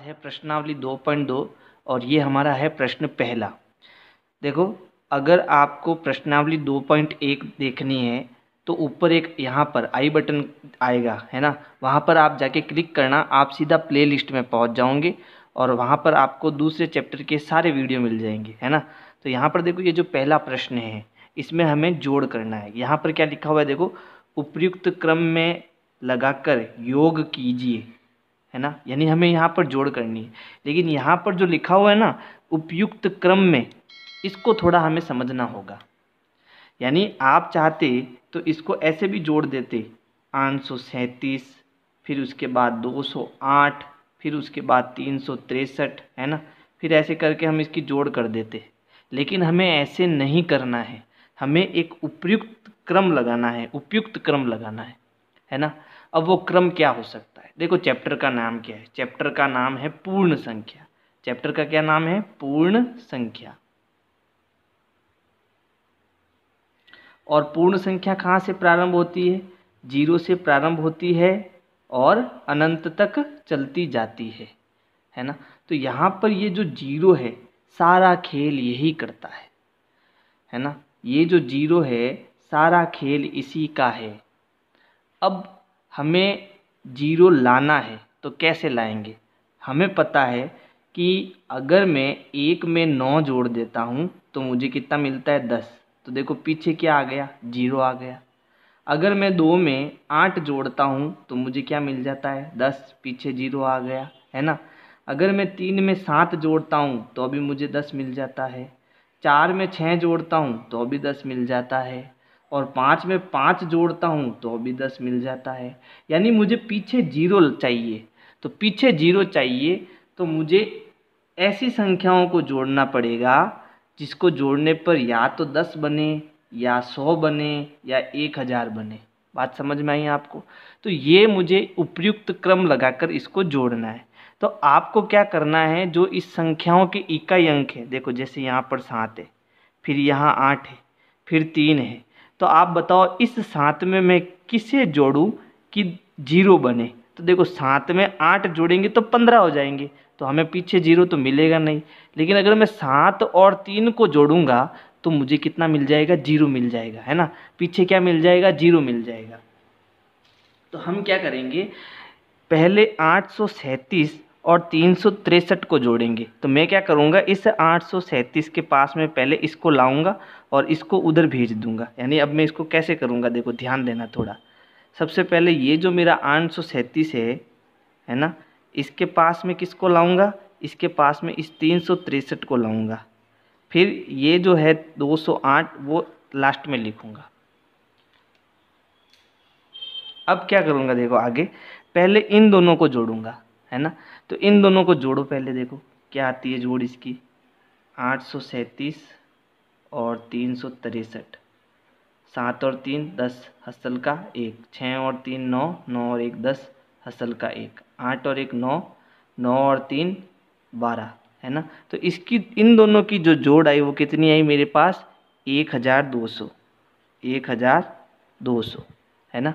है प्रश्नावली 2.2 और ये हमारा है प्रश्न पहला। देखो, अगर आपको प्रश्नावली 2.1 देखनी है तो ऊपर एक यहाँ पर आई बटन आएगा, है ना, वहाँ पर आप जाके क्लिक करना, आप सीधा प्ले लिस्ट में पहुँच जाओगे और वहाँ पर आपको दूसरे चैप्टर के सारे वीडियो मिल जाएंगे, है ना। तो यहाँ पर देखो, ये जो पहला प्रश्न है इसमें हमें जोड़ करना है। यहाँ पर क्या लिखा हुआ है देखो, उपयुक्त क्रम में लगाकर योग कीजिए, है ना, यानी हमें यहाँ पर जोड़ करनी है। लेकिन यहाँ पर जो लिखा हुआ है ना उपयुक्त क्रम में, इसको थोड़ा हमें समझना होगा। यानी आप चाहते तो इसको ऐसे भी जोड़ देते, 837, फिर उसके बाद 208, फिर उसके बाद 363, है ना, फिर ऐसे करके हम इसकी जोड़ कर देते। लेकिन हमें ऐसे नहीं करना है, हमें एक उपयुक्त क्रम लगाना है, उपयुक्त क्रम लगाना है ना। अब वो क्रम क्या हो सकता है? देखो, चैप्टर का नाम क्या है? चैप्टर का नाम है पूर्ण संख्या। चैप्टर का क्या नाम है? पूर्ण संख्या। और पूर्ण संख्या कहाँ से प्रारंभ होती है? 0 से प्रारंभ होती है और अनंत तक चलती जाती है ना। तो यहाँ पर ये जो 0 है, सारा खेल यही करता है ना। ये जो 0 है, सारा खेल इसी का है। अब हमें 0 लाना है तो कैसे लाएंगे? हमें पता है कि अगर मैं 1 में 9 जोड़ देता हूँ तो मुझे कितना मिलता है? 10। तो देखो पीछे क्या आ गया? 0 आ गया। अगर मैं 2 में 8 जोड़ता हूँ तो मुझे क्या मिल जाता है? 10। पीछे 0 आ गया, है ना। अगर मैं 3 में 7 जोड़ता हूँ तो अभी मुझे 10 मिल जाता है। 4 में 6 जोड़ता हूँ तो अभी 10 मिल जाता है। और 5 में 5 जोड़ता हूँ तो अभी 10 मिल जाता है। यानी मुझे पीछे 0 चाहिए। तो पीछे 0 चाहिए तो मुझे ऐसी संख्याओं को जोड़ना पड़ेगा जिसको जोड़ने पर या तो 10 बने, या 100 बने, या 1000 बने। बात समझ में आई आपको? तो ये मुझे उपयुक्त क्रम लगाकर इसको जोड़ना है। तो आपको क्या करना है, जो इस संख्याओं के इकाई अंक है, देखो जैसे यहाँ पर 7 है, फिर यहाँ 8 है, फिर 3 है, तो आप बताओ इस 7 में मैं किसे जोड़ूं कि 0 बने? तो देखो 7 में 8 जोड़ेंगे तो 15 हो जाएंगे, तो हमें पीछे 0 तो मिलेगा नहीं। लेकिन अगर मैं 7 और 3 को जोड़ूंगा तो मुझे कितना मिल जाएगा? 0 मिल जाएगा, है ना। पीछे क्या मिल जाएगा? 0 मिल जाएगा। तो हम क्या करेंगे, पहले 837 और 363 को जोड़ेंगे। तो मैं क्या करूँगा, इस 837 के पास में पहले इसको लाऊंगा और इसको उधर भेज दूंगा। यानी अब मैं इसको कैसे करूँगा, देखो ध्यान देना थोड़ा। सबसे पहले ये जो मेरा 837 है ना, इसके पास में किसको लाऊंगा? इसके पास में इस 363 को लाऊंगा। फिर ये जो है 208 वो लास्ट में लिखूंगा। अब क्या करूँगा, देखो आगे, पहले इन दोनों को जोड़ूंगा, है ना। तो इन दोनों को जोड़ो पहले, देखो क्या आती है जोड़ इसकी, 837 और 363, 7 और 3 10, हसल का 1, 6 और 3 9, 9 और 1 10, हसल का 1, 8 और 1 9, 9 और 3 12, है ना। तो इसकी इन दोनों की जो जोड़ आई वो कितनी आई मेरे पास? 1200, 1200, है ना।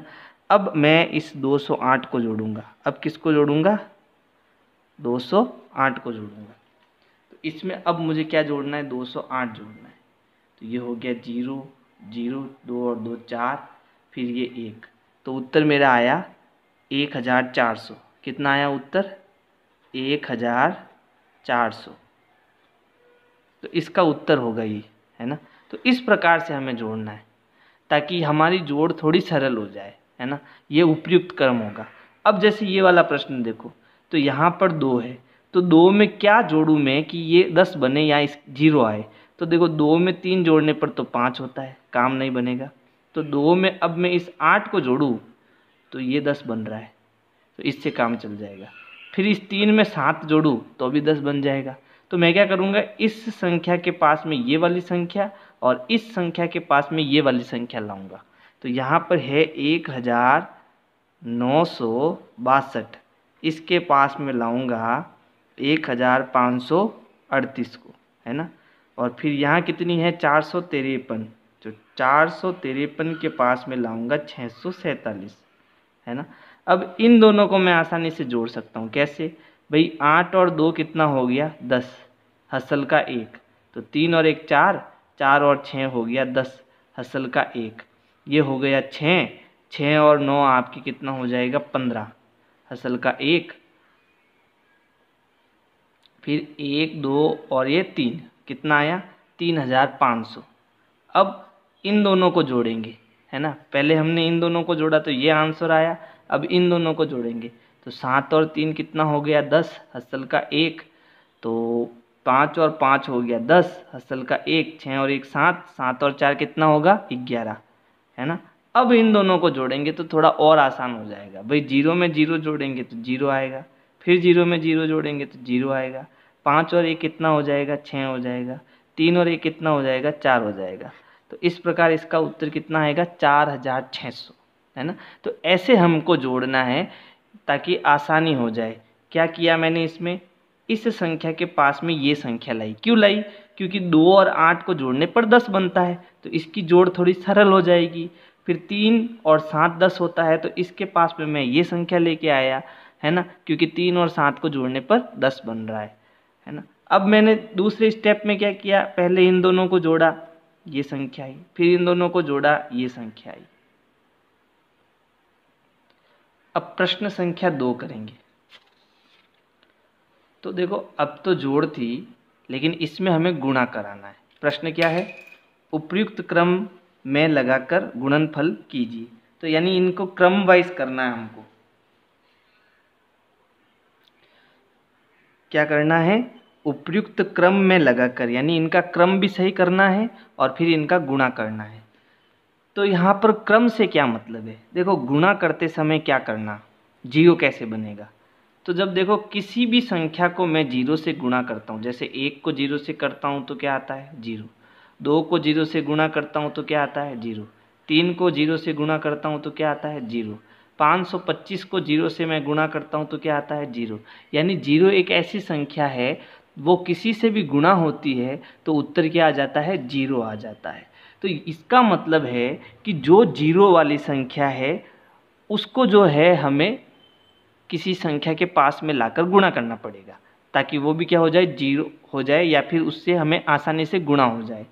अब मैं इस 208 को जोड़ूंगा। अब किसको जोड़ूंगा? 208 को जोड़ूंगा। तो इसमें अब मुझे क्या जोड़ना है? 208 जोड़ना है। तो ये हो गया 0 0, 2 और 2 4, फिर ये 1। तो उत्तर मेरा आया 1400। कितना आया उत्तर? 1400। तो इसका उत्तर होगा ये, है ना। तो इस प्रकार से हमें जोड़ना है ताकि हमारी जोड़ थोड़ी सरल हो जाए, है ना। ये उपयुक्त क्रम होगा। अब जैसे ये वाला प्रश्न देखो, तो यहाँ पर 2 है, तो 2 में क्या जोड़ूँ मैं कि ये 10 बने या इस 0 आए? तो देखो 2 में 3 जोड़ने पर तो 5 होता है, काम नहीं बनेगा। तो 2 में अब मैं इस 8 को जोड़ूँ तो ये 10 बन रहा है, तो इससे काम चल जाएगा। फिर इस 3 में 7 जोड़ूँ तो भी 10 बन जाएगा। तो मैं क्या करूँगा, इस संख्या के पास में ये वाली संख्या और इस संख्या के पास में ये वाली संख्या लाऊंगा। तो यहाँ पर है 1962, इसके पास में लाऊंगा 1538 को, है ना। और फिर यहाँ कितनी है? 453, तो 453 के पास में लाऊंगा 647, है ना। अब इन दोनों को मैं आसानी से जोड़ सकता हूँ। कैसे? भाई 8 और 2 कितना हो गया 10, हसल का 1, तो 3 और 1 4, 4 और 6 हो गया 10, हसल का 1, ये हो गया 6, 6 और 9 आपकी कितना हो जाएगा 15, हसल का 1, फिर 1 2 और ये 3 कितना आया 3500। अब इन दोनों को जोड़ेंगे, है ना, पहले हमने इन दोनों को जोड़ा तो ये आंसर आया, अब इन दोनों को जोड़ेंगे तो 7 और 3 कितना हो गया 10, हसल का 1, तो 5 और 5 हो गया 10, हसल का 1, 6 और 1 7, 7 और 4 कितना होगा 11, है ना। अब इन दोनों को जोड़ेंगे तो थोड़ा और आसान हो जाएगा, भाई 0 में 0 जोड़ेंगे तो 0 आएगा, फिर 0 में 0 जोड़ेंगे तो 0 आएगा, 5 और 1 कितना हो जाएगा 6 हो जाएगा, 3 और 1 कितना हो जाएगा 4 हो जाएगा। तो इस प्रकार इसका उत्तर कितना आएगा 4600, है ना। तो ऐसे हमको जोड़ना है ताकि आसानी हो जाए। क्या किया मैंने इसमें, इस संख्या के पास में ये संख्या लाई, क्यों लाई, क्योंकि 2 और 8 को जोड़ने पर 10 बनता है, तो इसकी जोड़ थोड़ी सरल हो जाएगी। फिर 3 और 7 10 होता है, तो इसके पास में मैं ये संख्या लेके आया, है ना, क्योंकि 3 और 7 को जोड़ने पर 10 बन रहा है ना। अब मैंने दूसरे स्टेप में क्या किया, पहले इन दोनों को जोड़ा, ये संख्या आई, फिर इन दोनों को जोड़ा, ये संख्या आई। अब प्रश्न संख्या 2 करेंगे। तो देखो अब तो जोड़ थी, लेकिन इसमें हमें गुणा कराना है। प्रश्न क्या है, उपयुक्त क्रम में लगाकर गुणनफल कीजिए। तो यानी इनको क्रम वाइज करना है हमको। क्या करना है, उपयुक्त क्रम में लगाकर, यानी इनका क्रम भी सही करना है और फिर इनका गुणा करना है। तो यहाँ पर क्रम से क्या मतलब है, देखो गुणा करते समय क्या करना, जीरो कैसे बनेगा। तो जब देखो किसी भी संख्या को मैं 0 से गुणा करता हूँ, जैसे 1 को 0 से करता हूँ तो क्या आता है 0, 2 को 0 से गुणा करता हूँ तो क्या आता है 0, 3 को 0 से गुणा करता हूँ तो क्या आता है 0, 525 को 0 से मैं गुणा करता हूँ तो क्या आता है 0। यानी 0 एक ऐसी संख्या है, वो किसी से भी गुणा होती है तो उत्तर क्या आ जाता है 0 आ जाता है। तो इसका मतलब है कि जो 0 वाली संख्या है उसको जो है हमें किसी संख्या के पास में लाकर गुणा करना पड़ेगा, ताकि वो भी क्या हो जाए 0 हो जाए, या फिर उससे हमें आसानी से गुणा हो जाए।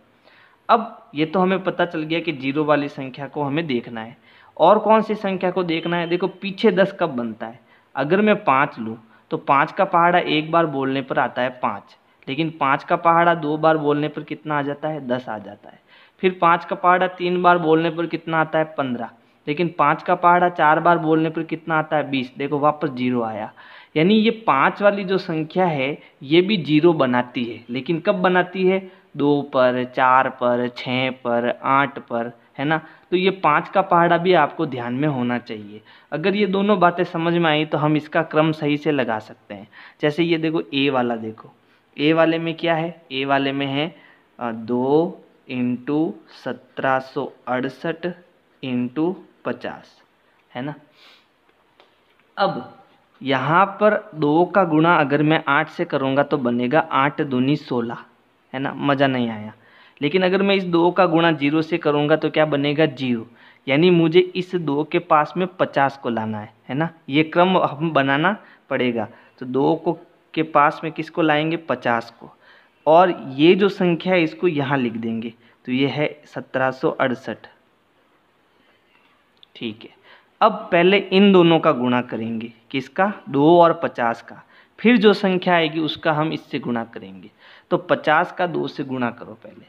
अब ये तो हमें पता चल गया कि 0 वाली संख्या को हमें देखना है। और कौन सी संख्या को देखना है, देखो पीछे 10 कब बनता है, अगर मैं 5 लूँ तो 5 का पहाड़ा एक बार बोलने पर आता है 5, लेकिन 5 का पहाड़ा 2 बार बोलने पर कितना आ जाता है 10 आ जाता है। फिर 5 का पहाड़ा 3 बार बोलने पर कितना आता है 15, लेकिन 5 का पहाड़ा 4 बार बोलने पर कितना आता है 20, देखो वापस 0 आया। यानी ये 5 वाली जो संख्या है ये भी 0 बनाती है, लेकिन कब बनाती है 2 पर, 4 पर, 6 पर, 8 पर, है ना। तो ये 5 का पहाड़ा भी आपको ध्यान में होना चाहिए। अगर ये दोनों बातें समझ में आई तो हम इसका क्रम सही से लगा सकते हैं। जैसे ये देखो ए वाला, देखो ए वाले में क्या है, ए वाले में है 2 × 1768 × 50, है ना। अब यहाँ पर 2 का गुणा अगर मैं 8 से करूँगा तो बनेगा 8 दूनी 16, है ना, मज़ा नहीं आया। लेकिन अगर मैं इस 2 का गुणा 0 से करूँगा तो क्या बनेगा 0, यानी मुझे इस 2 के पास में 50 को लाना है ना। ये क्रम हम बनाना पड़ेगा। तो 2 को के पास में किसको लाएंगे 50 को, और ये जो संख्या है इसको यहाँ लिख देंगे, तो ये है 1768, ठीक है। अब पहले इन दोनों का गुणा करेंगे, किसका 2 और 50 का, फिर जो संख्या आएगी उसका हम इससे गुणा करेंगे। तो 50 का 2 से गुणा करो पहले,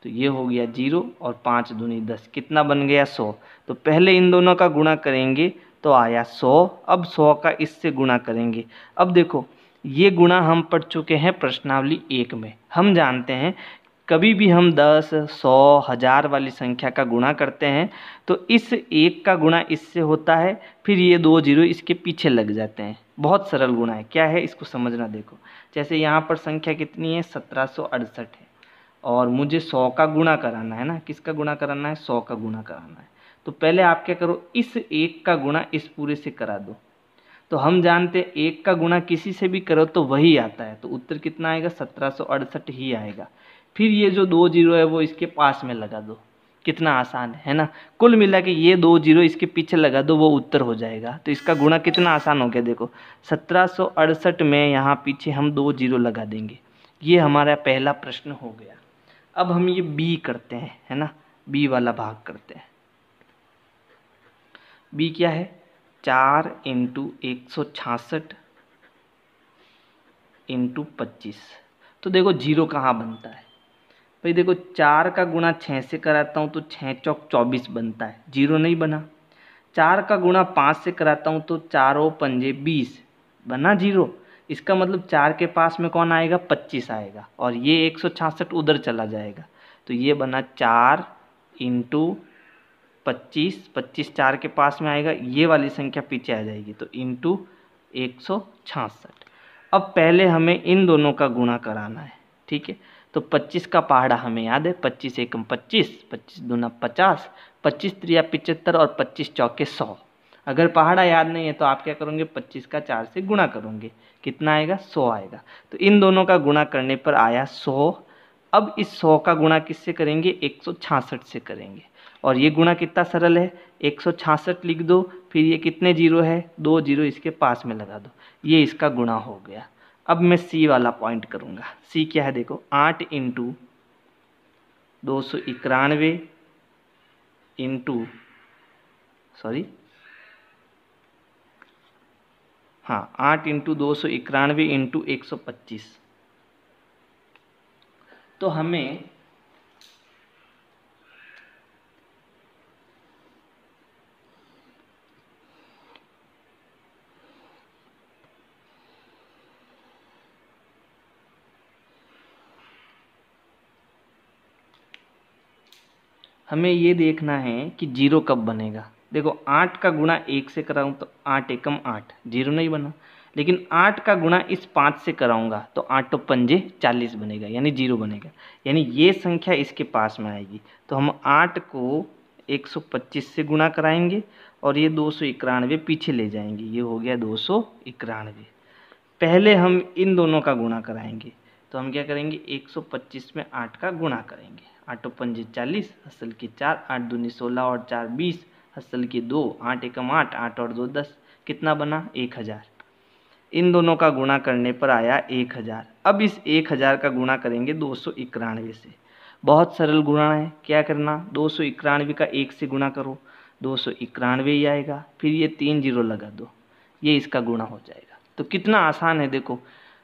तो ये हो गया 0 और 5 दूनी 10, कितना बन गया 100। तो पहले इन दोनों का गुणा करेंगे तो आया 100, अब 100 का इससे गुणा करेंगे। अब देखो ये गुणा हम पढ़ चुके हैं प्रश्नावली 1 में, हम जानते हैं कभी भी हम 10, 100, 1000 वाली संख्या का गुणा करते हैं तो इस 1 का गुणा इससे होता है, फिर ये 2 0 इसके पीछे लग जाते हैं। बहुत सरल गुणा है, क्या है इसको समझना। देखो जैसे यहाँ पर संख्या कितनी है 1768 है, और मुझे 100 का गुणा कराना है ना, किसका गुणा कराना है 100 का गुणा कराना है। तो पहले आप क्या करो, इस 1 का गुणा इस पूरे से करा दो। तो हम जानते हैं 1 का गुणा किसी से भी करो तो वही आता है, तो उत्तर कितना आएगा 1768 ही आएगा। फिर ये जो 2 0 है वो इसके पास में लगा दो, कितना आसान है ना। कुल मिला के ये 2 जीरो इसके पीछे लगा दो, वो उत्तर हो जाएगा। तो इसका गुणा कितना आसान हो गया देखो, 1768 में यहाँ पीछे हम 2 जीरो लगा देंगे। ये हमारा पहला प्रश्न हो गया। अब हम ये बी करते हैं, है ना, बी वाला भाग करते हैं। बी क्या है, 4 × 166 × 25। तो देखो जीरो कहाँ बनता है भाई, देखो 4 का गुणा 6 से कराता हूँ तो 6 चौक 24 बनता है, जीरो नहीं बना। 4 का गुणा 5 से कराता हूँ तो 4 पंजे 20 बना, जीरो। इसका मतलब 4 के पास में कौन आएगा, 25 आएगा, और ये 166 उधर चला जाएगा। तो ये बना 4 × 25, 25 4 के पास में आएगा, ये वाली संख्या पीछे आ जाएगी, तो × 166। अब पहले हमें इन दोनों का गुणा कराना है, ठीक है। तो 25 का पहाड़ा हमें याद है, 25 एकम 25, 25 दूना 50, 25 त्रिया 75 और 25 चौके 100। अगर पहाड़ा याद नहीं है तो आप क्या करोगे, 25 का 4 से गुणा करोगे, कितना आएगा, 100 आएगा। तो इन दोनों का गुणा करने पर आया 100। अब इस 100 का गुणा किससे करेंगे, 166 से करेंगे। और ये गुणा कितना सरल है, 166 लिख दो, फिर ये कितने जीरो है, 2 जीरो इसके पास में लगा दो, ये इसका गुणा हो गया। अब मैं सी वाला पॉइंट करूँगा। सी क्या है देखो, 8 × 291 × हाँ 8 × 291 × 125। तो हमें ये देखना है कि जीरो कब बनेगा। देखो 8 का गुणा 1 से कराऊँ तो 8 एकम 8, जीरो नहीं बना। लेकिन 8 का गुणा इस 5 से कराऊंगा तो 8 पंजे 40 बनेगा, यानी जीरो बनेगा, यानी ये संख्या इसके पास में आएगी। तो हम 8 को 125 से गुणा कराएंगे और ये 291 पीछे ले जाएंगे, ये हो गया 291। पहले हम इन दोनों का गुणा कराएंगे, तो हम क्या करेंगे, 125 में 8 का गुणा करेंगे, 8 पंजे 40, हसल की 4, 8 दूनी 16 और 4 20, हसल की 2, 8 एकम 8, 8 और 2 10, कितना बना, 1000। इन दोनों का गुणा करने पर आया 1000। अब इस 1000 का गुणा करेंगे 291 से। बहुत सरल गुणा है, क्या करना, 291 का 1 से गुणा करो, 291 ही आएगा, फिर ये 3 जीरो लगा दो, ये इसका गुणा हो जाएगा। तो कितना आसान है देखो,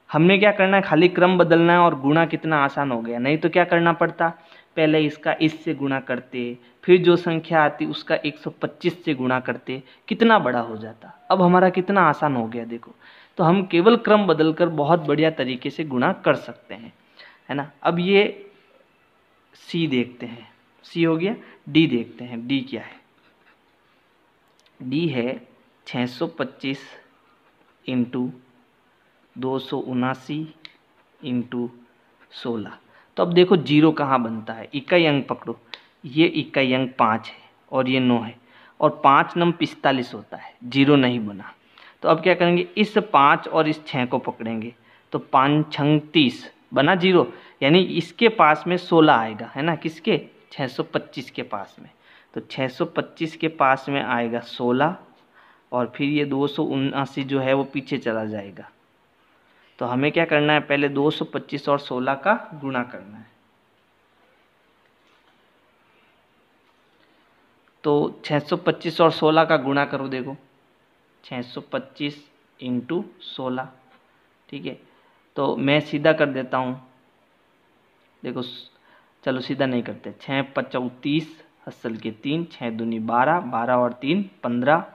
हमने क्या करना है, खाली क्रम बदलना है और गुणा कितना आसान हो गया। नहीं तो क्या करना पड़ता, पहले इसका इससे गुणा करते, फिर जो संख्या आती उसका 125 से गुणा करते, कितना बड़ा हो जाता। अब हमारा कितना आसान हो गया देखो। तो हम केवल क्रम बदलकर बहुत बढ़िया तरीके से गुणा कर सकते हैं, है ना। अब ये सी देखते हैं, सी हो गया। डी देखते हैं, डी क्या है, डी है 625 × 279 × 16। तो अब देखो जीरो कहाँ बनता है, इकाई अंक पकड़ो, ये इकाई अंक 5 है और ये 9 है, और 5 9 45 होता है, जीरो नहीं बना। तो अब क्या करेंगे, इस 5 और इस 6 को पकड़ेंगे, तो 5 6 30 बना जीरो, यानी इसके पास में 16 आएगा, है ना, किसके, 625 के पास में। तो 625 के पास में आएगा 16, और फिर ये 279 जो है वो पीछे चला जाएगा। तो हमें क्या करना है, पहले 225 और 16 का गुणा करना है। तो 625 और 16 का गुणा करो, देखो 625 × 16, ठीक है। तो मैं सीधा कर देता हूँ, देखो चलो सीधा नहीं करते, 6 5 30, हसल के 3, 6 दूनी 12, 12 और 3 15,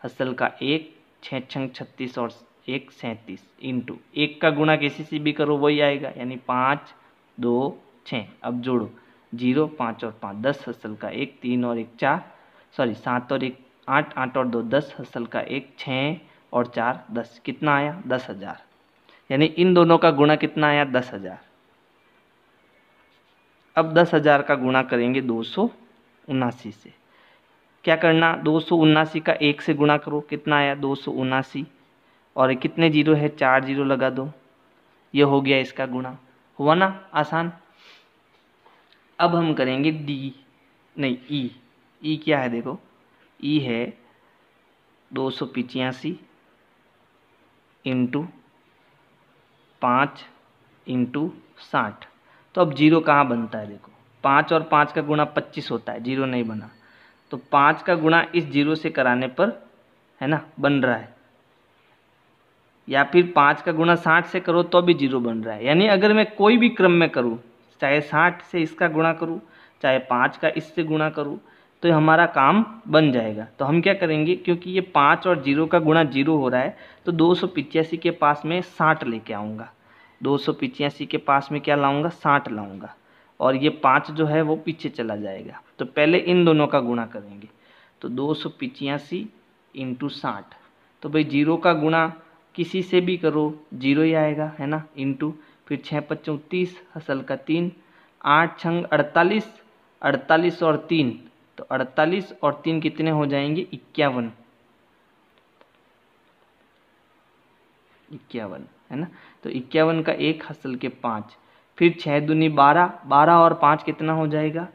हसल का 1, 6 6 36 और 1 37, इंटू 1 का गुणा किसी से भी करो वही आएगा, यानी 5 2 6। अब जोड़ो, 0 5 और 5 10, हसल का 1, 3 और 1 4, सॉरी 7 और 1 8, 8 और 2 10, हसल का 1 6 और 4 10, कितना आया, 10,000। यानी इन दोनों का गुणा कितना आया, 10,000। अब 10,000 का गुणा करेंगे 279 से। क्या करना, 279 का 1 से गुणा करो, कितना आया, 279, और कितने जीरो है, 4 जीरो लगा दो, ये हो गया इसका गुणा, हुआ ना आसान। अब हम करेंगे डी, नहीं, ई क्या है देखो, ई है 285 इंटू 5 इंटू 60। तो अब जीरो कहाँ बनता है देखो, 5 और 5 का गुणा 25 होता है, जीरो नहीं बना। तो 5 का गुणा इस जीरो से कराने पर है ना बन रहा है, या फिर 5 का गुणा 60 से करो तो भी जीरो बन रहा है। यानी अगर मैं कोई भी क्रम में करूँ, चाहे 60 से इसका गुणा करूँ, चाहे 5 का इससे गुणा करूँ, तो हमारा काम बन जाएगा। तो हम क्या करेंगे, क्योंकि ये 5 और जीरो का गुणा जीरो हो रहा है, तो 285 के पास में 60 लेके आऊँगा। 285 के पास में क्या लाऊंगा, 60 लाऊंगा, और ये 5 जो है वो पीछे चला जाएगा। तो पहले इन दोनों का गुणा करेंगे, तो 285 इंटू 60। तो भाई जीरो का गुणा किसी से भी करो जीरो ही आएगा, है ना, इंटू फिर 6 5 34 हसल का 3, 8 छंग 48, 48 और 3, तो 48 और 3 कितने हो जाएंगे, 51, 51 है ना। तो 51 का 1 हसल के 5, फिर 6 दूनी 12, 12 और 5 कितना हो जाएगा,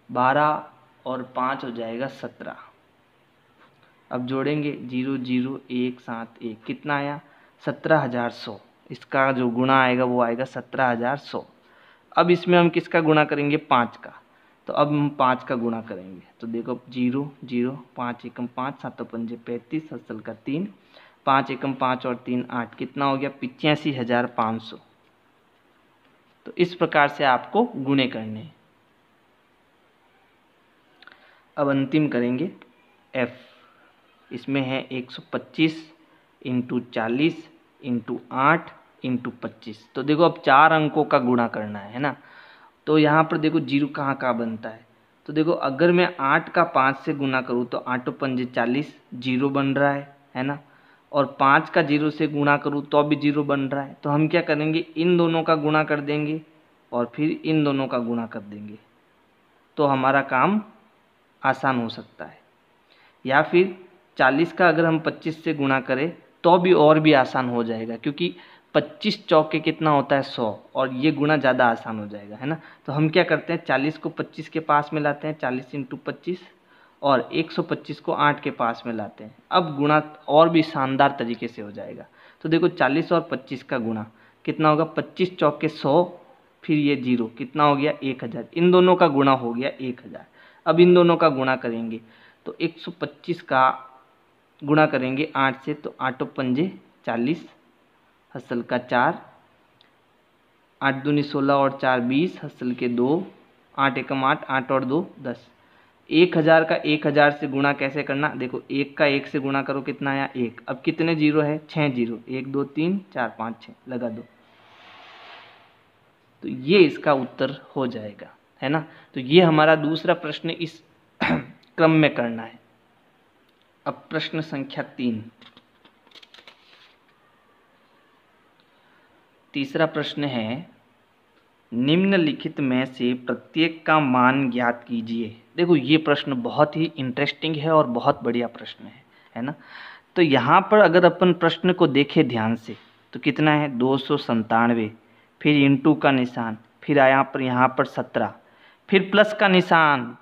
12 और 5 हो जाएगा 17। अब जोड़ेंगे 0 0 1 7 1, कितना आया, 17,100। इसका जो गुणा आएगा वो आएगा 17,100। अब इसमें हम किसका गुणा करेंगे, 5 का। तो अब हम 5 का गुणा करेंगे, तो देखो 0 0 5 एकम 5 7 पंजे 35 हसल का 3, 5 एकम 5 और 3 8, कितना हो गया, 85,500। तो इस प्रकार से आपको गुणे करने हैं। अब अंतिम करेंगे f, इसमें है 125 इंटू 40 इंटू 8 इंटू 25। तो देखो अब 4 अंकों का गुणा करना है ना। तो यहाँ पर देखो जीरो कहाँ कहाँ बनता है, तो देखो अगर मैं 8 का 5 से गुणा करूँ तो 8 पंजे 40, जीरो बन रहा है ना, और 5 का जीरो से गुणा करूँ तो भी जीरो बन रहा है। तो हम क्या करेंगे, इन दोनों का गुणा कर देंगे और फिर इन दोनों का गुणा कर देंगे, तो हमारा काम आसान हो सकता है। या फिर 40 का अगर हम 25 से गुणा करें तो भी और भी आसान हो जाएगा, क्योंकि 25 चौके कितना होता है 100, और ये गुणा ज़्यादा आसान हो जाएगा, है ना। तो हम क्या करते हैं, 40 को 25 के पास में लाते हैं, 40 इंटू 25, और 125 को 8 के पास में लाते हैं। अब गुणा और भी शानदार तरीके से हो जाएगा। तो देखो 40 और 25 का गुणा कितना होगा, 25 चौके 100, फिर ये जीरो कितना हो गया, 1000। इन दोनों का गुणा हो गया 1000। अब इन दोनों का गुणा करेंगे, तो 125 का गुणा करेंगे 8 से, तो 8 पंजे 40 हसल का 4, 8 दूनी 16 और 4 20 हसल के 2, 8 एकम 8, 8 और 2 10। 1000 का 1000 से गुणा कैसे करना, देखो 1 का 1 से गुणा करो, कितना आया 1। अब कितने जीरो है, 6 जीरो, 1 2 3 4 5 6 लगा दो, तो ये इसका उत्तर हो जाएगा, है ना। तो ये हमारा दूसरा प्रश्न इस क्रम में करना है। अब प्रश्न संख्या 3, तीसरा प्रश्न है, निम्नलिखित में से प्रत्येक का मान ज्ञात कीजिए। देखो ये प्रश्न बहुत ही इंटरेस्टिंग है और बहुत बढ़िया प्रश्न है ना। तो यहाँ पर अगर अपन प्रश्न को देखें ध्यान से, तो कितना है 297, फिर इंटू का निशान, फिर यहाँ पर 17, फिर प्लस का निशान,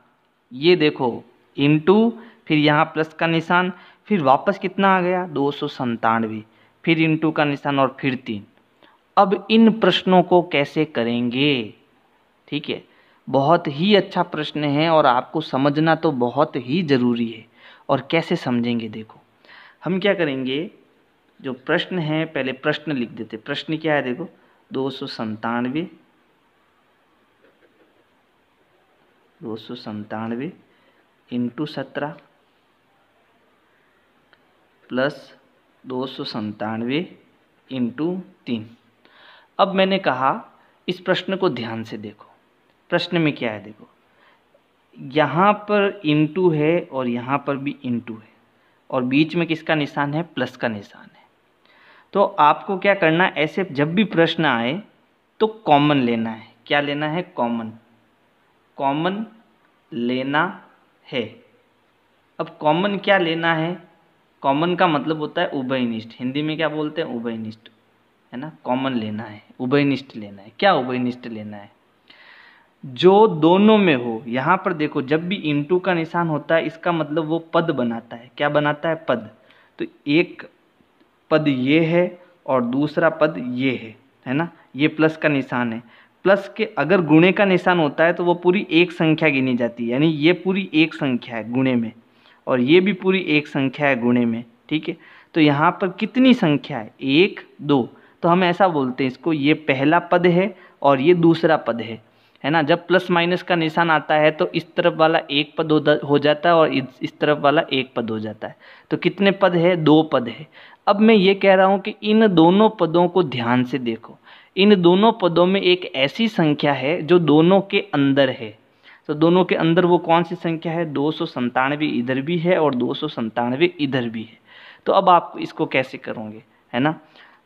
ये देखो इंटू, फिर यहाँ प्लस का निशान, फिर वापस कितना आ गया 297, फिर इंटू का निशान और फिर 3। अब इन प्रश्नों को कैसे करेंगे, ठीक है, बहुत ही अच्छा प्रश्न है और आपको समझना तो बहुत ही ज़रूरी है। और कैसे समझेंगे, देखो हम क्या करेंगे, जो प्रश्न है पहले प्रश्न लिख देते। प्रश्न क्या है देखो, 297 इंटू 17 प्लस 297 इंटू 3। अब मैंने कहा इस प्रश्न को ध्यान से देखो, प्रश्न में क्या है देखो, यहाँ पर इंटू है और यहाँ पर भी इंटू है, और बीच में किसका निशान है, प्लस का निशान है। तो आपको क्या करना है, ऐसे जब भी प्रश्न आए तो कॉमन लेना है। क्या लेना है, कॉमन, कॉमन लेना है। अब कॉमन क्या लेना है, कॉमन का मतलब होता है उभयनिष्ठ, हिंदी में क्या बोलते हैं, उभयनिष्ठ, है ना। कॉमन लेना है, उभयनिष्ठ लेना है। क्या उभयनिष्ठ लेना है, जो दोनों में हो। यहाँ पर देखो जब भी इंटू का निशान होता है इसका मतलब वो पद बनाता है। क्या बनाता है? पद। तो एक पद ये है और दूसरा पद ये है ना। ये प्लस का निशान है। प्लस के अगर गुणे का निशान होता है तो वो पूरी एक संख्या गिनी जाती है, यानी ये पूरी एक संख्या है गुणे में और ये भी पूरी एक संख्या है गुणे में। ठीक है, तो यहाँ पर कितनी संख्या है? 1 2। तो हम ऐसा बोलते हैं इसको, ये पहला पद है और ये दूसरा पद है ना। जब प्लस माइनस का निशान आता है तो इस तरफ वाला एक पद हो जाता है और इस तरफ वाला एक पद हो जाता है। तो कितने पद है? 2 पद है। अब मैं ये कह रहा हूँ कि इन दोनों पदों को ध्यान से देखो। इन दोनों पदों में एक ऐसी संख्या है जो दोनों के अंदर है। तो दोनों के अंदर वो कौन सी संख्या है? 297 इधर भी है और 297 इधर भी है। तो अब आप इसको कैसे करोगे, है ना।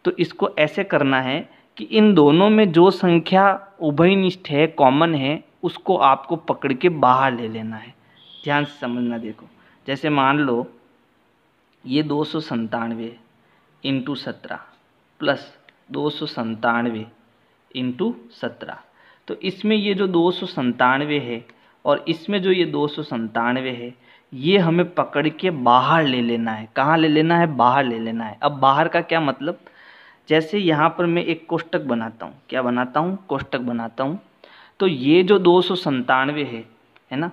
तो इसको ऐसे करना है कि इन दोनों में जो संख्या उभयनिष्ठ है, कॉमन है, उसको आपको पकड़ के बाहर ले लेना है। ध्यान से समझना। देखो जैसे मान लो ये 297 इंटू 17 प्लस 297 इंटू 17। तो इसमें ये जो 297 है और इसमें जो ये 297 है, ये हमें पकड़ के बाहर ले लेना है। कहाँ ले लेना है? बाहर ले लेना है। अब बाहर का क्या मतलब? जैसे यहाँ पर मैं एक कोष्टक बनाता हूँ। क्या बनाता हूँ? कोष्टक बनाता हूँ। तो ये जो 297 है ना,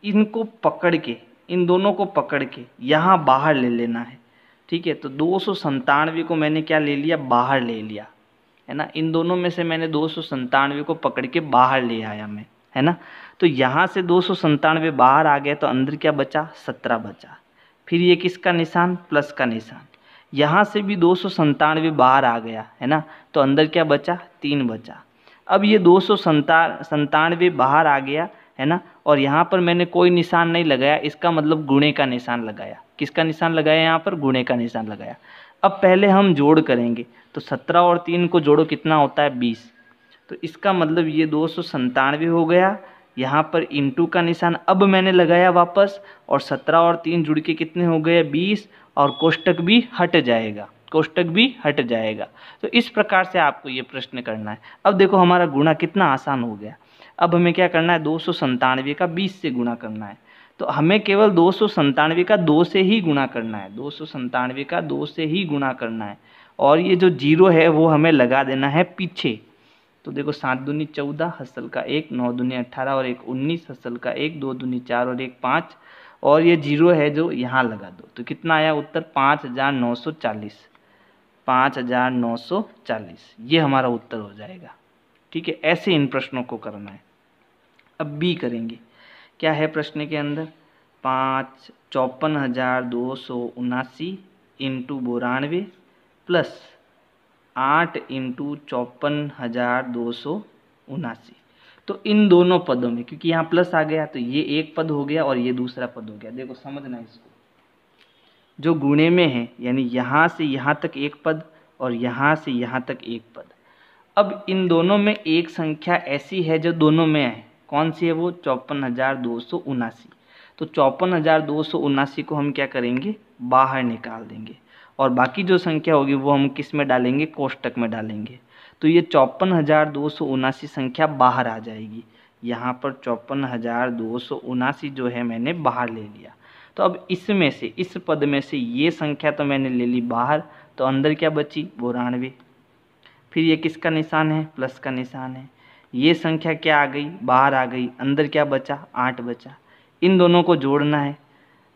इनको पकड़ के, इन दोनों को पकड़ के यहाँ बाहर ले लेना है। ठीक है, तो 297 को मैंने क्या ले लिया? बाहर ले लिया, है ना। इन दोनों में से मैंने 297 को पकड़ के बाहर ले आया मैं, है ना। तो यहाँ से 297 बाहर आ गया तो अंदर क्या बचा? 17 बचा। फिर ये किसका निशान? प्लस का निशान। यहाँ से भी 297 बाहर आ गया, है ना, तो अंदर क्या बचा? 3 बचा। अब ये 297 बाहर आ गया, है ना, और यहाँ पर मैंने कोई निशान नहीं लगाया, इसका मतलब गुणे का निशान लगाया। किसका निशान लगाया? यहाँ पर गुणे का निशान लगाया। अब पहले हम जोड़ करेंगे, तो 17 और 3 को जोड़ो, कितना होता है? 20। तो इसका मतलब ये 297 हो गया। यहाँ पर इंटू का निशान अब मैंने लगाया वापस, और 17 और 3 जुड़ के कितने हो गए? 20। और कोष्टक भी हट जाएगा, कोष्टक भी हट जाएगा। तो इस प्रकार से आपको ये प्रश्न करना है। अब देखो हमारा गुणा कितना आसान हो गया। अब हमें क्या करना है? 297 का 20 से गुणा करना है। तो हमें केवल 297 का 2 से ही गुणा करना है। 297 का 2 से ही गुणा करना है। और ये जो 0 है वो हमें लगा देना है पीछे। तो देखो 7 दूनी 14, हसल का 1, 9 दूनी 18 और 1 19, हसल का 1, 2 दूनी 4 और 1 5, और ये 0 है जो यहाँ लगा दो। तो कितना आया उत्तर? 5940। 5940 ये हमारा उत्तर हो जाएगा। ठीक है, ऐसे इन प्रश्नों को करना है। अब बी करेंगे। क्या है प्रश्न के अंदर? 54,279 इंटू 92 प्लस 8 इंटू 54,279। तो इन दोनों पदों में, क्योंकि यहाँ प्लस आ गया तो ये एक पद हो गया और ये दूसरा पद हो गया। देखो समझना इसको, जो गुणे में है यानी यहाँ से यहाँ तक एक पद और यहाँ से यहाँ तक एक पद। अब इन दोनों में एक संख्या ऐसी है जो दोनों में है। कौन सी है वो? 54,279। तो 54,279 को हम क्या करेंगे? बाहर निकाल देंगे, और बाकी जो संख्या होगी वो हम किस में डालेंगे? कोष्टक में डालेंगे। तो ये 54,279 संख्या बाहर आ जाएगी। यहाँ पर 54,279 जो है मैंने बाहर ले लिया। तो अब इसमें से, इस पद में से ये संख्या तो मैंने ले ली बाहर, तो अंदर क्या बची? 92। फिर ये किसका निशान है? प्लस का निशान है। ये संख्या क्या आ गई? बाहर आ गई। अंदर क्या बचा? 8 बचा। इन दोनों को जोड़ना है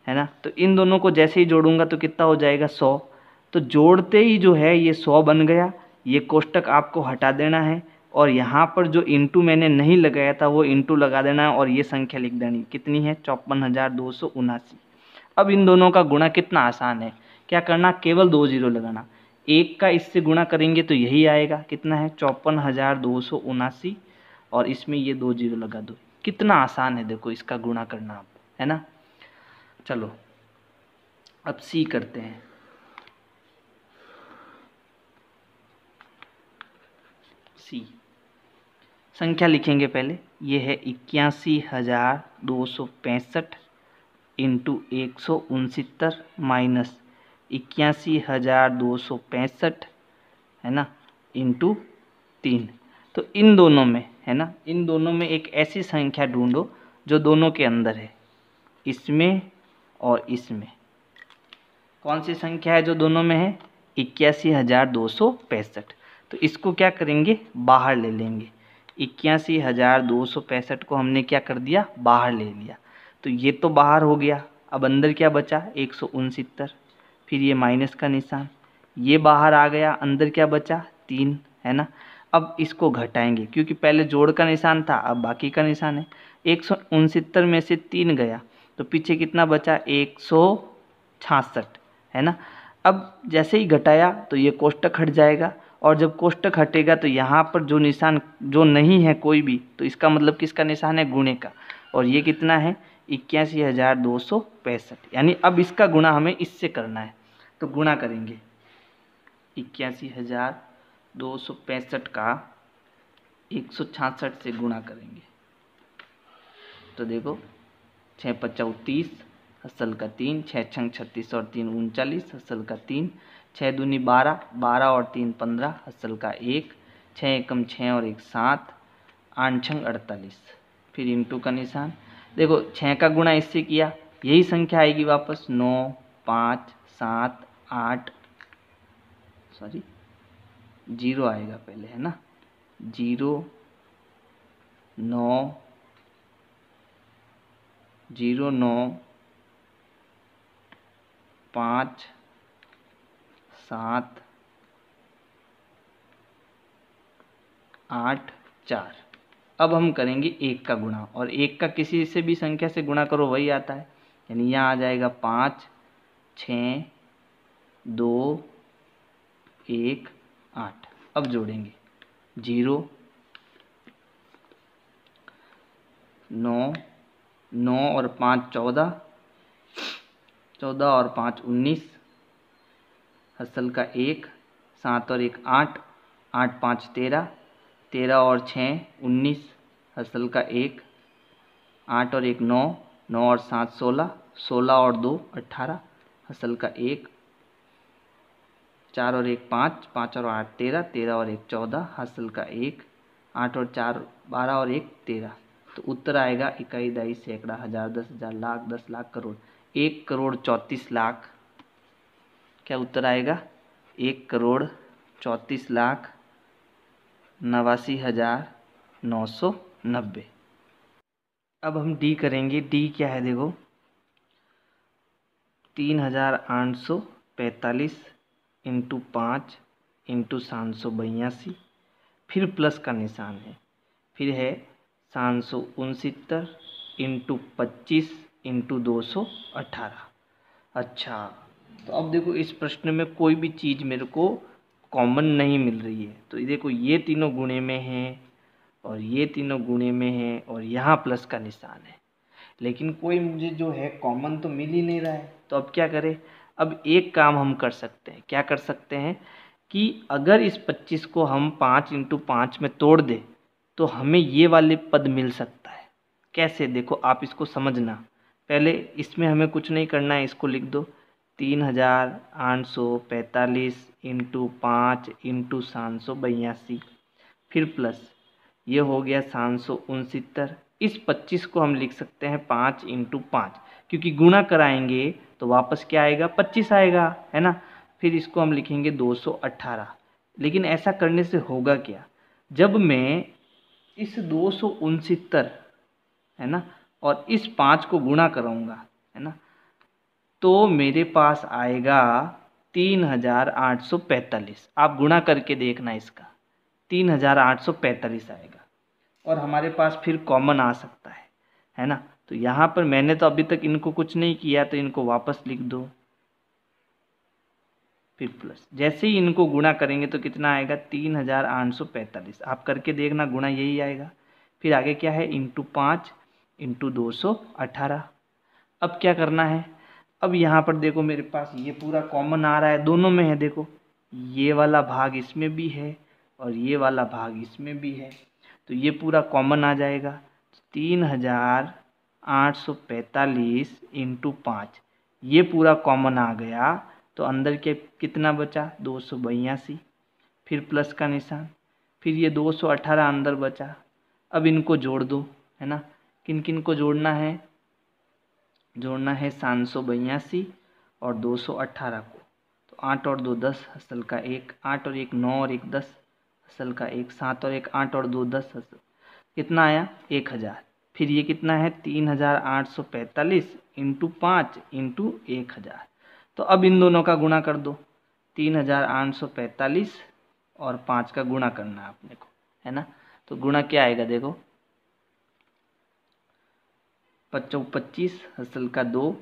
ना। तो इन दोनों को जैसे ही जोड़ूंगा तो कितना हो जाएगा? 100। तो जोड़ते ही जो है ये 100 बन गया। ये कोष्टक आपको हटा देना है, और यहाँ पर जो इंटू मैंने नहीं लगाया था वो इंटू लगा देना है, और ये संख्या लिख देनी। कितनी है? 54,279। अब इन दोनों का गुणा कितना आसान है। क्या करना? केवल 2 जीरो लगाना। एक का इससे गुणा करेंगे तो यही आएगा। कितना है? 54,279, और इसमें ये 2 जीरो लगा दो। कितना आसान है देखो इसका गुणा करना, आप, है ना। चलो अब सी करते हैं। सी संख्या लिखेंगे पहले। ये है 81,265 इंटू 169 माइनस 81,265, है ना, इंटू 3। तो इन दोनों में, है ना, इन दोनों में एक ऐसी संख्या ढूंढो जो दोनों के अंदर है, इसमें और इसमें। कौन सी संख्या है जो दोनों में है? 81,265। तो इसको क्या करेंगे? बाहर ले लेंगे। 81,265 को हमने क्या कर दिया? बाहर ले लिया। तो ये तो बाहर हो गया। अब अंदर क्या बचा? 169। फिर ये माइनस का निशान, ये बाहर आ गया। अंदर क्या बचा? 3, है ना। अब इसको घटाएंगे क्योंकि पहले जोड़ का निशान था, अब बाकी का निशान है। 169 में से 3 गया तो पीछे कितना बचा? 166, है ना। अब जैसे ही घटाया तो ये कोष्टक हट जाएगा, और जब कोष्टक हटेगा तो यहाँ पर जो निशान जो नहीं है कोई भी, तो इसका मतलब किसका निशान है? गुणे का। और ये कितना है? 81,265। यानी अब इसका गुणा हमें इससे करना है, तो गुणा करेंगे। 81,265 का 166 से गुणा करेंगे तो देखो 6 × 5 = 30, असल का 3, 6 × 36 और 3 = 39, असल का 3, 6 दूनी 12, 12 और 3 = 15, असल का 1, 6 एकम 6 और 1 7, 8 × 48, फिर इंटू का निशान। देखो 6 का गुणा इससे किया, यही संख्या आएगी वापस 9, 5, 7, 8, सॉरी 0 आएगा पहले, है ना। 0, 9, 0, 9, 5, 7, 8, 4। अब हम करेंगे 1 का गुणा, और 1 का किसी से भी संख्या से गुणा करो वही आता है। यानी यहाँ आ जाएगा 5, 6, 2, 1, 8। अब जोड़ेंगे 0, 9, 9 और 5 14, 14 और 5 19, असल का 1, 7 और 1 8, 8 5 13, 13 और 6 19, असल का 1, 8 और 1 9, 9 और 7 16, 16 और 2 18, असल का 1, 4 और 1 5, 5 और 8 13, 13 और 1 14, हासिल का 1, 8 और 4 12 और 1 13। तो उत्तर आएगा इकाई, दहाई, सैकड़ा, हजार, 10,000, लाख, 10 लाख, करोड़। 1,34,00,000। क्या उत्तर आएगा? 1,34,89,990। अब हम डी करेंगे। डी क्या है? देखो 3,845 × 5 × 782, फिर प्लस का निशान है, फिर है 769 × 25 × 218। अच्छा, तो अब देखो इस प्रश्न में कोई भी चीज़ मेरे को कॉमन नहीं मिल रही है। तो देखो ये तीनों गुणे में हैं, और ये तीनों गुणे में हैं, और यहाँ प्लस का निशान है, लेकिन कोई मुझे जो है कॉमन तो मिल ही नहीं रहा है। तो अब क्या करें? अब एक काम हम कर सकते हैं। क्या कर सकते हैं कि अगर इस 25 को हम 5 × 5 में तोड़ दें तो हमें ये वाले पद मिल सकता है। कैसे? देखो आप इसको समझना। पहले इसमें हमें कुछ नहीं करना है, इसको लिख दो 3,845 × 5 × 782, फिर प्लस ये हो गया 769। इस 25 को हम लिख सकते हैं 5 × 5, क्योंकि गुणा कराएंगे तो वापस क्या आएगा? 25 आएगा, है ना। फिर इसको हम लिखेंगे 218। लेकिन ऐसा करने से होगा क्या? जब मैं इस 269, है ना, और इस 5 को गुणा कराऊंगा, है ना, तो मेरे पास आएगा 3,845। आप गुणा करके देखना, इसका 3,845 आएगा, और हमारे पास फिर कॉमन आ सकता है ना। तो यहाँ पर मैंने तो अभी तक इनको कुछ नहीं किया, तो इनको वापस लिख दो, फिर प्लस। जैसे ही इनको गुणा करेंगे तो कितना आएगा? 3,845। आप करके देखना, गुणा यही आएगा। फिर आगे क्या है? × 5 × 218। अब क्या करना है? अब यहाँ पर देखो मेरे पास ये पूरा कॉमन आ रहा है, दोनों में है। देखो ये वाला भाग इसमें भी है और ये वाला भाग इसमें भी है, तो ये पूरा कॉमन आ जाएगा। 3,845 × 5, ये पूरा कॉमन आ गया, तो अंदर के कितना बचा? 282, फिर प्लस का निशान, फिर ये 218 अंदर बचा। अब इनको जोड़ दो, है ना। किन किन को जोड़ना है? जोड़ना है 782 और 218 को। तो 8 और 2 10 हसल का 1, 8 और 1 9 और 1 10 हसल का 1, 7 और 1 8 और 2 10 हसल। कितना आया? 1000। फिर ये कितना है? 3845 इंटू 5 इंटू 1000। तो अब इन दोनों का गुणा कर दो। 3845 और 5 का गुणा करना है अपने को, है ना। तो गुणा क्या आएगा देखो, 5 25 हसल का 2,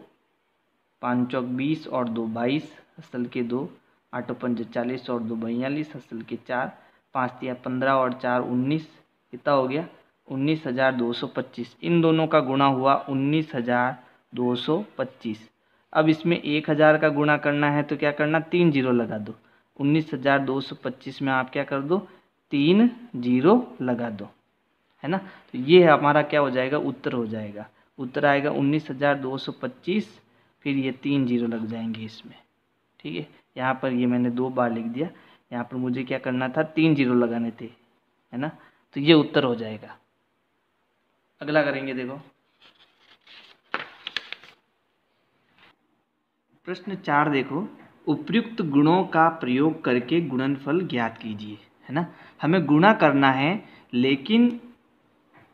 5 चौक 20 और 2 22 हसल के 2, 8 5 40 और 2 42 हसल के 4, 5 तिया 15 और 4 19। कितना हो गया? 19,225। इन दोनों का गुणा हुआ 19,225। अब इसमें 1000 का गुणा करना है तो क्या करना? 3 जीरो लगा दो। 19,225 में आप क्या कर दो? 3 जीरो लगा दो, है ना। तो ये हमारा क्या हो जाएगा? उत्तर हो जाएगा। उत्तर आएगा 19,225। फिर ये 3 जीरो लग जाएंगे इसमें, ठीक है। यहाँ पर ये मैंने 2 बार लिख दिया। यहाँ पर मुझे क्या करना था? 3 जीरो लगाने थे, है ना। तो ये उत्तर हो जाएगा। अगला करेंगे, देखो प्रश्न 4। देखो, उपयुक्त गुणों का प्रयोग करके गुणनफल ज्ञात कीजिए, है ना। हमें गुणा करना है लेकिन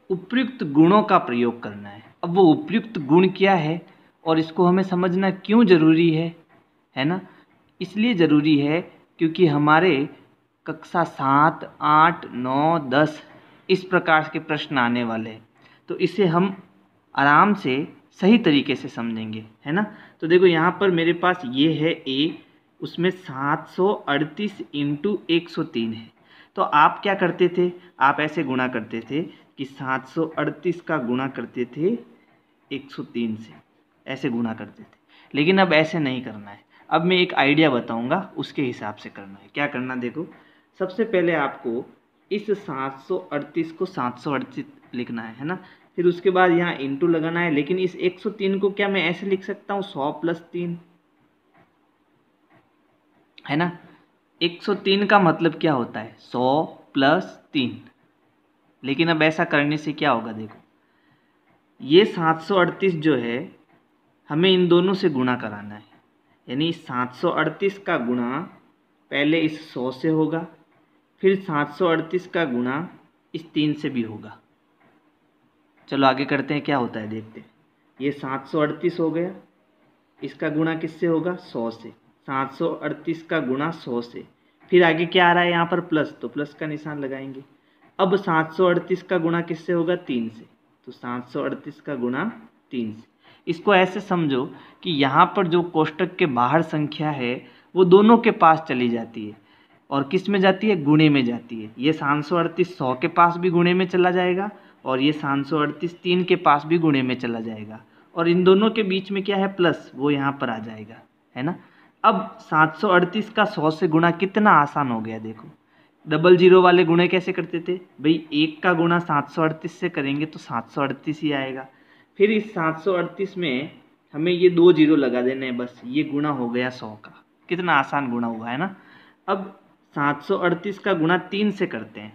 उपयुक्त गुणों का प्रयोग करना है। अब वो उपयुक्त गुण क्या है और इसको हमें समझना क्यों जरूरी है ना। इसलिए ज़रूरी है क्योंकि हमारे कक्षा 7, 8, 9, 10 इस प्रकार के प्रश्न आने वाले हैं। तो इसे हम आराम से सही तरीके से समझेंगे, है ना। तो देखो यहाँ पर मेरे पास ये है ए, उसमें 738 इंटू 103 है। तो आप क्या करते थे? आप ऐसे गुणा करते थे कि 738 का गुणा करते थे 103 से, ऐसे गुणा करते थे। लेकिन अब ऐसे नहीं करना है। अब मैं एक आइडिया बताऊंगा, उसके हिसाब से करना है। क्या करना? देखो, सबसे पहले आपको इस 738 को 738 लिखना है ना। फिर उसके बाद यहाँ इंटू लगाना है। लेकिन इस 103 को क्या मैं ऐसे लिख सकता हूँ? 100 प्लस 3, है ना। 103 का मतलब क्या होता है? 100 प्लस 3। लेकिन अब ऐसा करने से क्या होगा? देखो, ये 738 जो है हमें इन दोनों से गुणा कराना है। यानी 738 का गुणा पहले इस 100 से होगा, फिर 738 का गुणा इस 3 से भी होगा। चलो आगे करते हैं, क्या होता है देखते हैं। ये 738 हो गया, इसका गुणा किससे होगा? 100 से। 738 का गुणा 100 से। फिर आगे क्या आ रहा है यहाँ पर? प्लस, तो प्लस का निशान लगाएंगे। अब 738 का गुणा किससे होगा? 3 से। तो 738 का गुणा 3 से। इसको ऐसे समझो कि यहाँ पर जो कोष्टक के बाहर संख्या है वो दोनों के पास चली जाती है। और किस में जाती है? गुणे में जाती है। ये 738 100 के पास भी गुणे में चला जाएगा और ये 738 3 के पास भी गुणे में चला जाएगा। और इन दोनों के बीच में क्या है? प्लस, वो यहाँ पर आ जाएगा, है ना। अब 738 का 100 से गुणा कितना आसान हो गया। देखो, डबल जीरो वाले गुणे कैसे करते थे भाई? 1 का गुणा 738 से करेंगे तो 738 ही आएगा। फिर इस 738 में हमें ये 2 जीरो लगा देने हैं, बस ये गुणा हो गया 100 का। कितना आसान गुणा हुआ, है ना। अब 738 का गुणा 3 से करते हैं।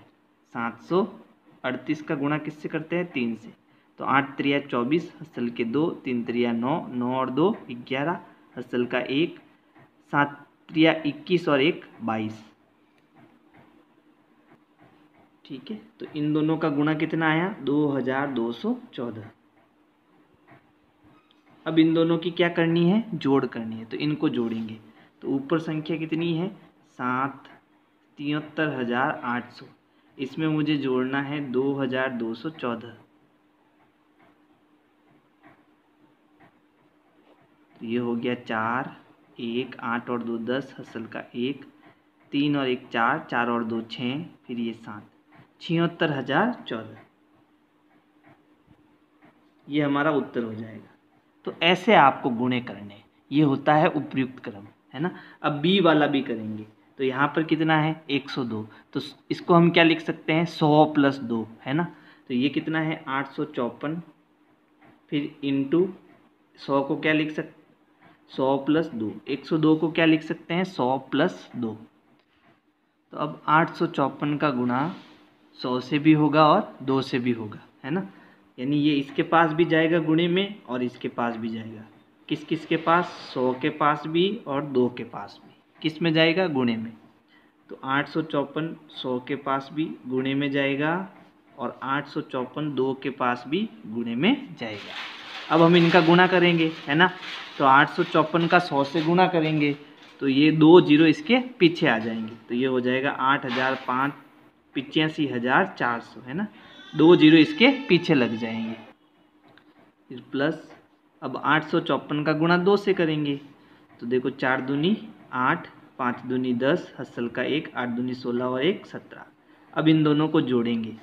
738 का गुणा किससे करते हैं? 3 से। तो 8 त्रिया 24 हसल के 2, 3 त्रिया 9, 9 और 2 11 हसल का 1, 7 त्रिया 21 और 1 22। ठीक है, तो इन दोनों का गुणा कितना आया? 2214। अब इन दोनों की क्या करनी है? जोड़ करनी है। तो इनको जोड़ेंगे तो ऊपर संख्या कितनी है? 7,73,800। इसमें मुझे जोड़ना है 2214। तो ये हो गया 4, 1, 8 और 2 10 हसल का 1, 3 और 1 4, 4 और 2 6, फिर ये 7, 76,014। ये हमारा उत्तर हो जाएगा। तो ऐसे आपको गुणे करने, ये होता है उपयुक्त क्रम, है ना। अब बी वाला भी करेंगे। तो यहाँ पर कितना है? 102। तो इसको हम क्या लिख सकते हैं? 100 प्लस 2, है ना। तो ये कितना है? 854। फिर इंटू 100 को क्या लिख सकते? 100 प्लस 2। 102 को क्या लिख सकते हैं? 100 प्लस 2। तो अब 854 का गुणा 100 से भी होगा और 2 से भी होगा, है ना। यानी ये इसके पास भी जाएगा गुणे में और इसके पास भी जाएगा। किस किस के पास? 100 के पास भी और 2 के पास भी। किस में जाएगा? गुणे में। तो 854 100 के पास भी गुणे में जाएगा और 854 2 के पास भी गुणे में जाएगा। अब हम इनका गुणा करेंगे, है ना। तो 854 का 100 से गुणा करेंगे तो ये 2 जीरो इसके पीछे आ जाएंगे, तो ये हो जाएगा 8005 85,400, है ना। 2 जीरो इसके पीछे लग जाएंगे। फिर प्लस अब 854 का गुणा 2 से करेंगे तो देखो 4 दूनी 8, 5 दूनी 10, हसल का 1, 8 दूनी 16 और 1 17। अब इन दोनों को जोड़ेंगे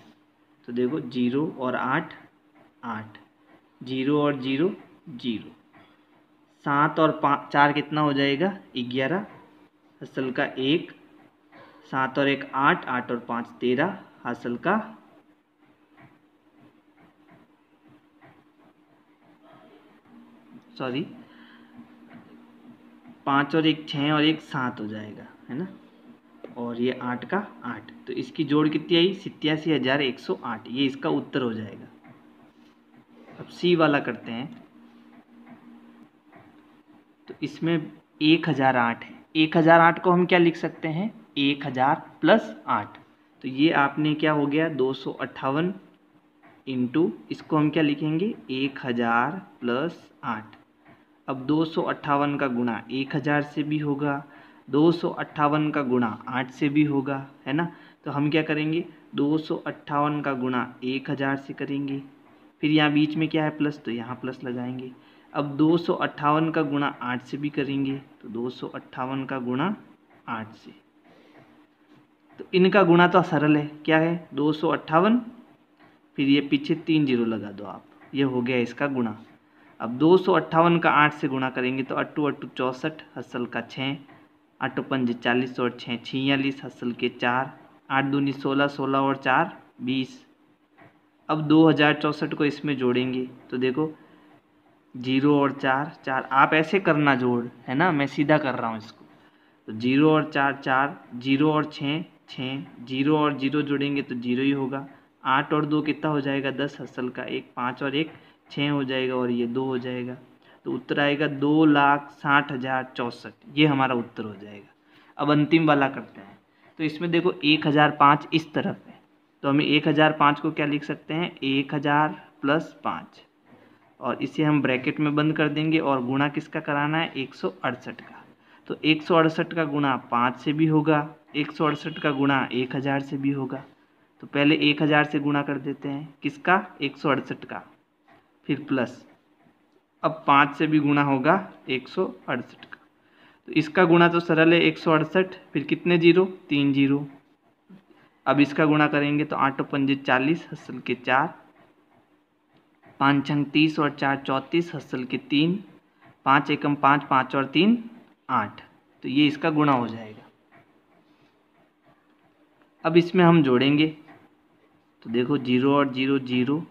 तो देखो 0 और 8 8, 0 और 0 0, 7 और 4 कितना हो जाएगा? 11, हसल का 1, 7 और 1 8, 8 और 5 13, हासिल का 5 और 1 6 और 1 7 हो जाएगा, है ना। और ये 8 का 8, तो इसकी जोड़ कितनी आई? 87,108। ये इसका उत्तर हो जाएगा। अब सी वाला करते हैं। तो इसमें 1008 है। 1008 को हम क्या लिख सकते हैं? 1000 प्लस 8। तो ये आपने क्या हो गया? 258 इंटू, इसको हम क्या लिखेंगे? 1000 प्लस 8। अब 258 का गुणा 1000 से भी होगा, 258 का गुणा 8 से भी होगा, है ना। तो हम क्या करेंगे? 258 का गुणा 1000 से करेंगे, फिर यहाँ बीच में क्या है? प्लस, तो यहाँ प्लस लगाएंगे। अब 258 का गुणा 8 से भी करेंगे, तो 258 का गुणा 8 से। तो इनका गुणा तो सरल है, क्या है? 258, फिर ये पीछे 3 जीरो लगा दो आप, ये हो गया इसका गुणा। अब 258 का 8 से गुणा करेंगे तो 8 8 64, हसल का 6, 8 5 40 और 6 46, हसल के 4, 8 दूनी 16, 16 और 4 20। अब 2064 को इसमें जोड़ेंगे तो देखो 0 और 4 4, आप ऐसे करना जोड़, है ना, मैं सीधा कर रहा हूँ इसको। तो 0 और 4 4, 0 और 6 6, 0 और 0 जोड़ेंगे तो 0 ही होगा। 8 और 2 कितना हो जाएगा? 10, हसल का 1, 5 और 1 6 हो जाएगा और ये 2 हो जाएगा। तो उत्तर आएगा 2,60,064। ये हमारा उत्तर हो जाएगा। अब अंतिम वाला करते हैं। तो इसमें देखो 1005 इस तरफ है, तो हमें 1005 को क्या लिख सकते हैं? 1000 प्लस 5, और इसे हम ब्रैकेट में बंद कर देंगे और गुणा किसका कराना है? 168 का। तो 168 का गुणा 5 से भी होगा, 168 का गुणा 1000 से भी होगा। तो पहले 1000 से गुणा कर देते हैं, किसका? 168 का, फिर प्लस, अब 5 से भी गुणा होगा 168 का। तो इसका गुणा तो सरल है, 168, फिर कितने जीरो? 3 जीरो। अब इसका गुणा करेंगे तो 8 5 40, हसल के 4, 5 छंग 30 और 4 34, हसल के 3, 5 एकम 5, 5 और 3 8। तो ये इसका गुणा हो जाएगा। अब इसमें हम जोड़ेंगे तो देखो 0 और 0 0,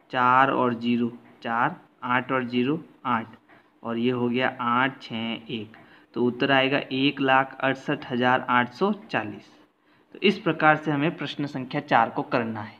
4 और 0 4, 8 और 0 8, और ये हो गया 8 6 1। तो उत्तर आएगा 1,68,840। तो इस प्रकार से हमें प्रश्न संख्या 4 को करना है।